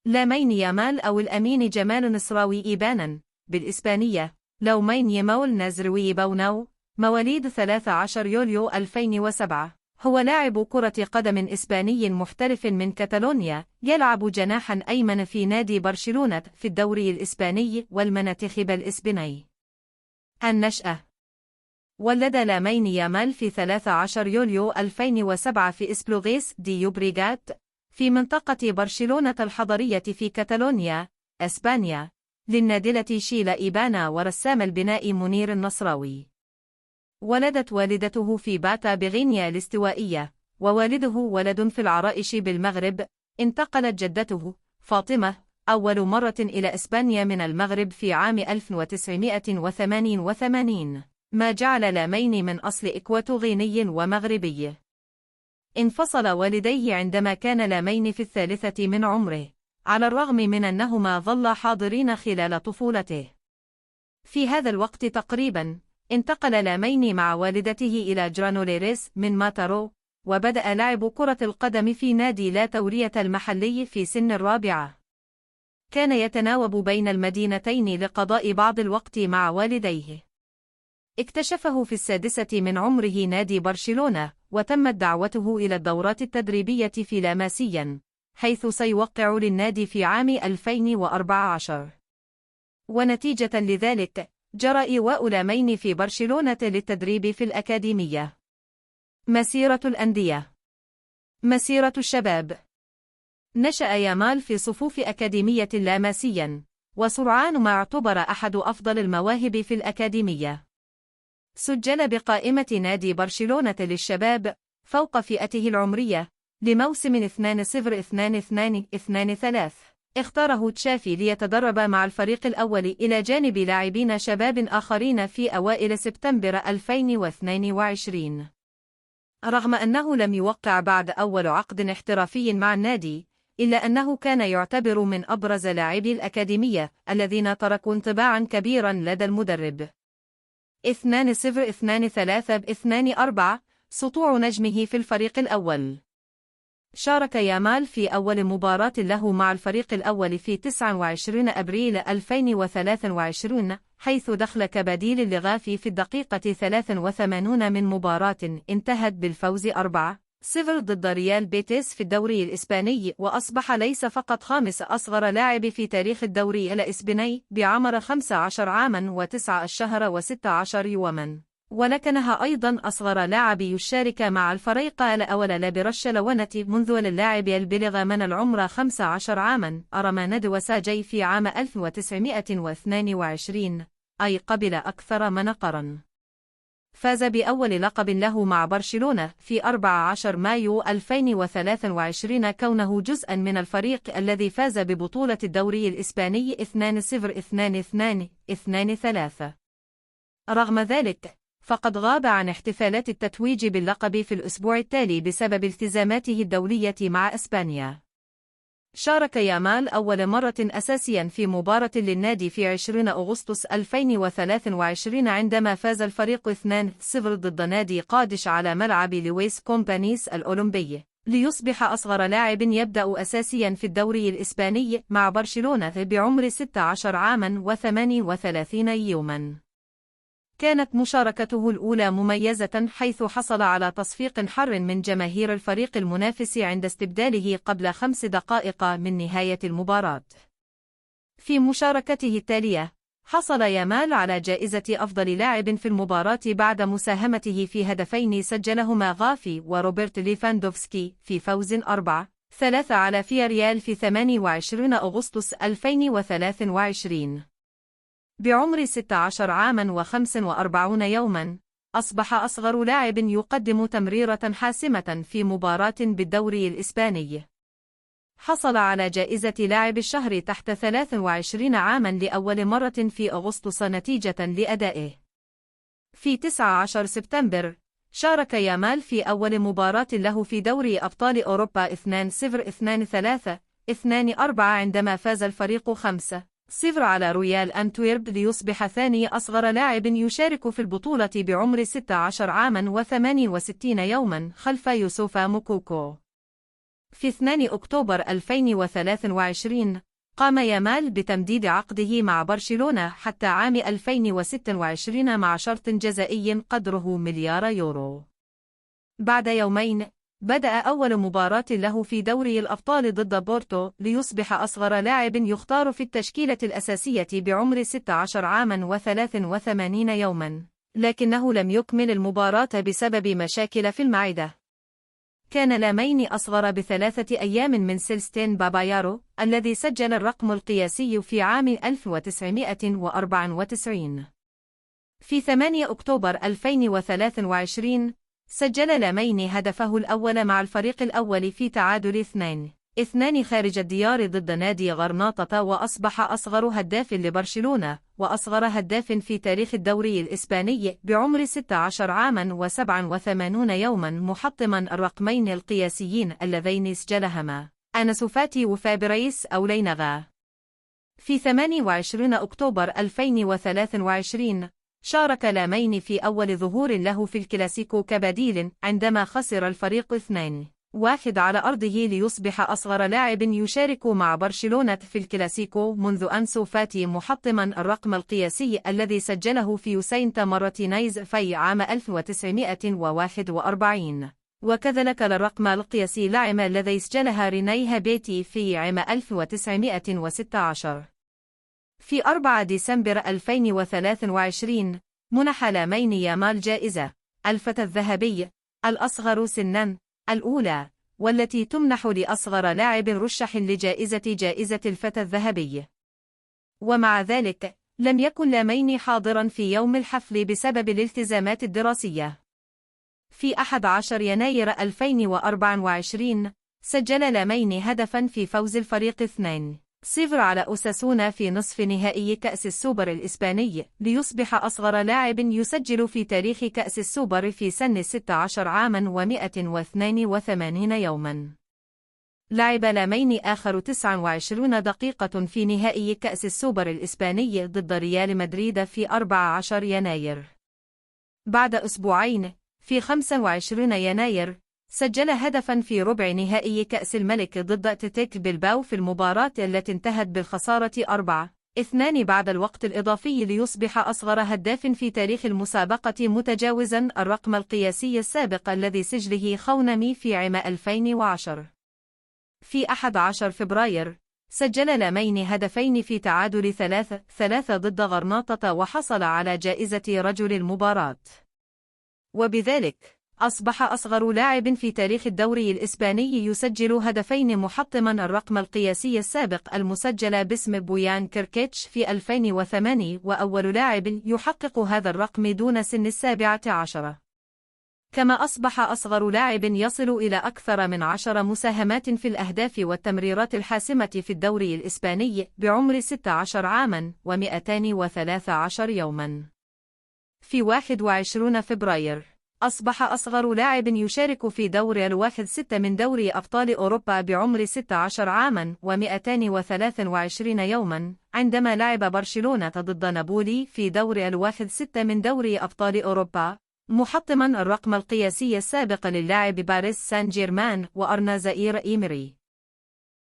لامين يامال أو الأمين جمال نصراوي إيبانا بالإسبانية لومين يمول نازروي بونو، مواليد 13 يوليو 2007، هو لاعب كرة قدم إسباني محترف من كاتالونيا، يلعب جناحا أيمن في نادي برشلونة في الدوري الإسباني والمنتخب الإسباني. النشأة: ولد لامين يامال في 13 يوليو 2007 في إسبلوغيس دي يوبريغات في منطقة برشلونة الحضرية في كاتالونيا، إسبانيا، للنادلة شيلا إيبانا ورسام البناء منير النصراوي. ولدت والدته في باتا بغينيا الاستوائية، ووالده ولد في العرائش بالمغرب. انتقلت جدته فاطمة أول مرة إلى إسبانيا من المغرب في عام 1988، ما جعل لامين من أصل إكواتوريني ومغربي. انفصل والديه عندما كان لامين في 3 من عمره، على الرغم من أنهما ظلا حاضرين خلال طفولته. في هذا الوقت تقريبا انتقل لامين مع والدته إلى جرانوليريس من ماتارو، وبدأ لعب كرة القدم في نادي لا تورية المحلي في سن 4. كان يتناوب بين المدينتين لقضاء بعض الوقت مع والديه. اكتشفه في 6 من عمره نادي برشلونة، وتمت دعوته إلى الدورات التدريبية في لاماسيا، حيث سيوقع للنادي في عام 2014. ونتيجة لذلك جرى إيواء لامين في برشلونة للتدريب في الأكاديمية. مسيرة الأندية. مسيرة الشباب. نشأ يامال في صفوف أكاديمية لاماسيا، وسرعان ما اعتبر أحد أفضل المواهب في الأكاديمية. سجل بقائمة نادي برشلونة للشباب فوق فئته العمرية لموسم 2022-23. اختاره تشافي ليتدرب مع الفريق الأول إلى جانب لاعبين شباب آخرين في أوائل سبتمبر 2022. رغم أنه لم يوقع بعد أول عقد احترافي مع النادي، إلا أنه كان يعتبر من أبرز لاعبي الأكاديمية الذين تركوا انطباعا كبيرا لدى المدرب. 2023-24 سطوع نجمه في الفريق الأول. شارك يامال في أول مباراة له مع الفريق الأول في 29 أبريل 2023، حيث دخل كبديل لغافي في الدقيقة 83 من مباراة انتهت بالفوز 4-0 ضد ريال بيتيس في الدوري الإسباني، وأصبح ليس فقط خامس أصغر لاعب في تاريخ الدوري الإسباني بعمر 15 عاما و9 أشهر و16 يوما، ولكنها أيضا أصغر لاعب يشارك مع الفريق الأول لبرشلونة منذ اللاعب البلغ من العمر 15 عاما أرماند وساجي في عام 1922، أي قبل أكثر من قرن. فاز بأول لقب له مع برشلونة في 14 مايو 2023 كونه جزءا من الفريق الذي فاز ببطولة الدوري الإسباني 2-0-2-2-2-3. رغم ذلك فقد غاب عن احتفالات التتويج باللقب في الأسبوع التالي بسبب التزاماته الدولية مع إسبانيا. شارك يامال أول مرة أساسيا في مباراة للنادي في 20 أغسطس 2023 عندما فاز الفريق 2-0 ضد نادي قادش على ملعب لويس كومبانيس الأولمبي، ليصبح أصغر لاعب يبدأ أساسيا في الدوري الإسباني مع برشلونة بعمر 16 عاما و38 يوما. كانت مشاركته الأولى مميزة، حيث حصل على تصفيق حر من جماهير الفريق المنافس عند استبداله قبل 5 دقائق من نهاية المباراة. في مشاركته التالية حصل يامال على جائزة أفضل لاعب في المباراة بعد مساهمته في هدفين سجلهما غافي وروبرت ليفاندوفسكي في فوز 4-3 على فياريال في 28 أغسطس 2023. بعمر 16 عاما و45 يوما أصبح أصغر لاعب يقدم تمريرة حاسمة في مباراة بالدوري الإسباني. حصل على جائزة لاعب الشهر تحت 23 عاما لأول مرة في أغسطس نتيجة لأدائه. في 19 سبتمبر شارك يامال في أول مباراة له في دوري أبطال أوروبا 2-0-2-3-2-4 عندما فاز الفريق 5-0 على رويال أنتويرب، ليصبح ثاني أصغر لاعب يشارك في البطولة بعمر 16 عاما و68 يوما خلف يوسوف موكوكو. في 2 أكتوبر 2023 قام يامال بتمديد عقده مع برشلونة حتى عام 2026 مع شرط جزائي قدره مليار يورو. بعد يومين بدأ أول مباراة له في دوري الأبطال ضد بورتو ليصبح أصغر لاعب يختار في التشكيلة الأساسية بعمر 16 عاما و83 يوما، لكنه لم يكمل المباراة بسبب مشاكل في المعدة. كان لامين أصغر ب3 أيام من سيلستين بابايارو الذي سجل الرقم القياسي في عام 1994. في 8 أكتوبر 2023 سجل لامين هدفه الأول مع الفريق الأول في تعادل 2-2 خارج الديار ضد نادي غرناطة، وأصبح أصغر هداف لبرشلونة وأصغر هداف في تاريخ الدوري الإسباني بعمر 16 عاما و87 يوما، محطما الرقمين القياسيين اللذين سجلهما أنسو فاتي وفابريس أولينغا. في 28 أكتوبر 2023 شارك لامين في أول ظهور له في الكلاسيكو كبديل عندما خسر الفريق 2-1 على أرضه ليصبح أصغر لاعب يشارك مع برشلونة في الكلاسيكو منذ أنسو فاتي، محطما الرقم القياسي الذي سجله في يوسينت مارتينيز في عام 1941، وكذلك الرقم القياسي لاعب الذي سجلها رينيه بيتي في عام 1916. في 4 ديسمبر 2023 منح لامين يامال جائزة الفتى الذهبي الأصغر سناً الأولى، والتي تمنح لأصغر لاعب رشح جائزة الفتى الذهبي. ومع ذلك لم يكن لامين حاضراً في يوم الحفل بسبب الالتزامات الدراسية. في 11 يناير 2024 سجل لامين هدفاً في فوز الفريق 2-0 على أوساسونا في نصف نهائي كأس السوبر الإسباني، ليصبح أصغر لاعب يسجل في تاريخ كأس السوبر في سن 16 عاما و182 يوما. لعب لامين آخر 29 دقيقة في نهائي كأس السوبر الإسباني ضد ريال مدريد في 14 يناير. بعد أسبوعين في 25 يناير سجل هدفاً في ربع نهائي كأس الملك ضد أتلتيك بلباو في المباراة التي انتهت بالخسارة 4-2 بعد الوقت الإضافي، ليصبح أصغر هداف في تاريخ المسابقة متجاوزاً الرقم القياسي السابق الذي سجله خونمي في عام 2010. في 11 فبراير سجل لامين هدفين في تعادل 3-3 ضد غرناطة وحصل على جائزة رجل المباراة، وبذلك أصبح أصغر لاعب في تاريخ الدوري الإسباني يسجل هدفين، محطما الرقم القياسي السابق المسجل باسم بويان كيركيتش في 2008، وأول لاعب يحقق هذا الرقم دون سن 17. كما أصبح أصغر لاعب يصل إلى أكثر من 10 مساهمات في الأهداف والتمريرات الحاسمة في الدوري الإسباني بعمر 16 عاما و213 يوما. في 21 فبراير أصبح أصغر لاعب يشارك في دور ال1/6 من دوري أبطال أوروبا بعمر 16 عاما و223 يوما عندما لعب برشلونة ضد نابولي في دور ال1/6 من دوري أبطال أوروبا، محطما الرقم القياسي السابق للاعب باريس سان جيرمان وأرنا زائير إيمري.